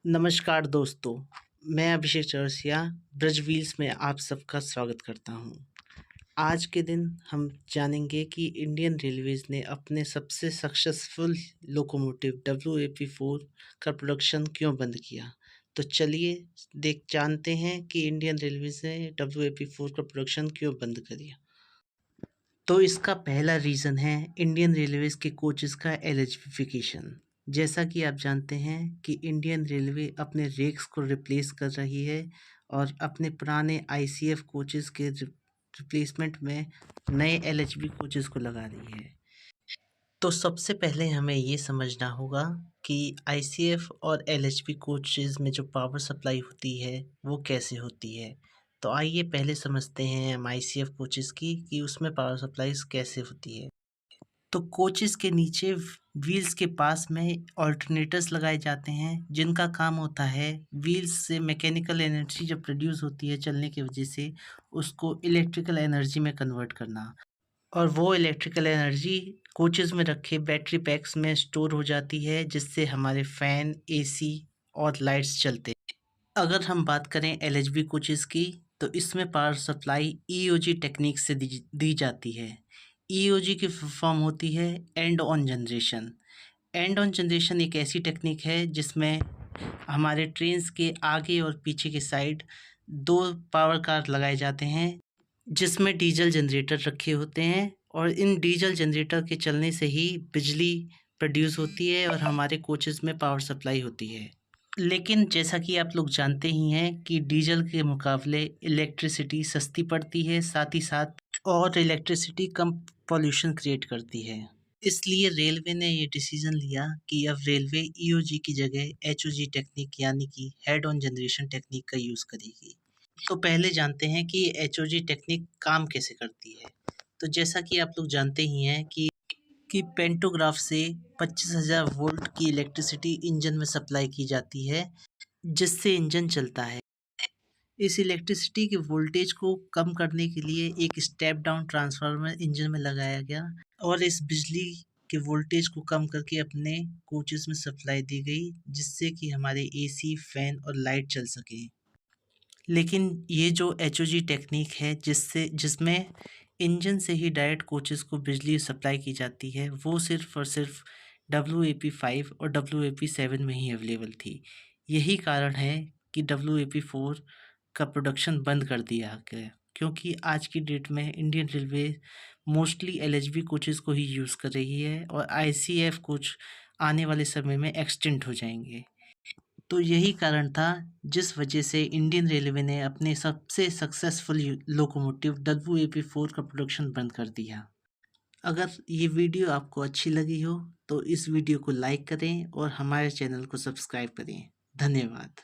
नमस्कार दोस्तों, मैं अभिषेक चौरसिया ब्रज व्हील्स में आप सबका स्वागत करता हूं। आज के दिन हम जानेंगे कि इंडियन रेलवेज़ ने अपने सबसे सक्सेसफुल लोकोमोटिव WAP-4 का प्रोडक्शन क्यों बंद किया। तो चलिए जानते हैं कि इंडियन रेलवेज़ ने WAP-4 का प्रोडक्शन क्यों बंद कर दिया। तो इसका पहला रीज़न है इंडियन रेलवेज़ के कोचेज़ का इलेक्ट्रिफिकेशन। जैसा कि आप जानते हैं कि इंडियन रेलवे अपने रेक्स को रिप्लेस कर रही है और अपने पुराने ICF कोचेज़ के रिप्लेसमेंट में नए LHB कोचेज़ को लगा रही है। तो सबसे पहले हमें ये समझना होगा कि ICF और LHB कोचेज़ में जो पावर सप्लाई होती है वो कैसे होती है। तो आइए पहले समझते हैं हम ICF कोचेज़ की कि उसमें पावर सप्लाईज कैसे होती है। तो कोचेज़ के नीचे व्हील्स के पास में ऑल्टरनेटर्स लगाए जाते हैं जिनका काम होता है व्हील्स से मैकेनिकल एनर्जी जब प्रोड्यूस होती है चलने की वजह से उसको इलेक्ट्रिकल एनर्जी में कन्वर्ट करना, और वो इलेक्ट्रिकल एनर्जी कोचेज़ में रखे बैटरी पैक्स में स्टोर हो जाती है जिससे हमारे फ़ैन, AC और लाइट्स चलते हैं। अगर हम बात करें LHB कोचेज़ की तो इसमें पावर सप्लाई EOG टेक्निक से दी जाती है। EOG की फुल फॉर्म होती है and on generation. And on generation एक ऐसी टेक्निक है जिसमें हमारे ट्रेन्स के आगे और पीछे के साइड 2 पावर कार लगाए जाते हैं जिसमें डीजल जनरेटर रखे होते हैं, और इन डीजल जनरेटर के चलने से ही बिजली प्रोड्यूस होती है और हमारे कोचेज़ में पावर सप्लाई होती है। लेकिन जैसा कि आप लोग जानते ही हैं कि डीजल के मुकाबले इलेक्ट्रिसिटी सस्ती पड़ती है, साथ ही साथ और इलेक्ट्रिसिटी कम पॉल्यूशन क्रिएट करती है। इसलिए रेलवे ने ये डिसीज़न लिया कि अब रेलवे EOG की जगह HOG टेक्निक यानी कि हेड ऑन जनरेशन टेक्निक का यूज़ करेगी। तो पहले जानते हैं कि HOG टेक्निक काम कैसे करती है। तो जैसा कि आप लोग जानते ही हैं कि पेंटोग्राफ से 25,000 वोल्ट की इलेक्ट्रिसिटी इंजन में सप्लाई की जाती है जिससे इंजन चलता है। इस इलेक्ट्रिसिटी के वोल्टेज को कम करने के लिए एक स्टेप डाउन ट्रांसफार्मर इंजन में लगाया गया और इस बिजली के वोल्टेज को कम करके अपने कोचेज़ में सप्लाई दी गई जिससे कि हमारे AC, फैन और लाइट चल सकें। लेकिन ये जो HOG टेक्निक है जिसमें इंजन से ही डायरेक्ट कोचेज़ को बिजली सप्लाई की जाती है, वो सिर्फ़ और सिर्फ WAP-5 और WAP-7 में ही अवेलेबल थी। यही कारण है कि WAP-4 का प्रोडक्शन बंद कर दिया गया, क्योंकि आज की डेट में Indian railway mostly LHB coaches को ही यूज़ कर रही है और ICF कोच आने वाले समय में एक्सटिंक्ट हो जाएंगे। तो यही कारण था जिस वजह से इंडियन रेलवे ने अपने सबसे सक्सेसफुल लोकोमोटिव WAP-4 का प्रोडक्शन बंद कर दिया। अगर ये वीडियो आपको अच्छी लगी हो तो इस वीडियो को लाइक करें और हमारे चैनल को सब्सक्राइब करें। धन्यवाद।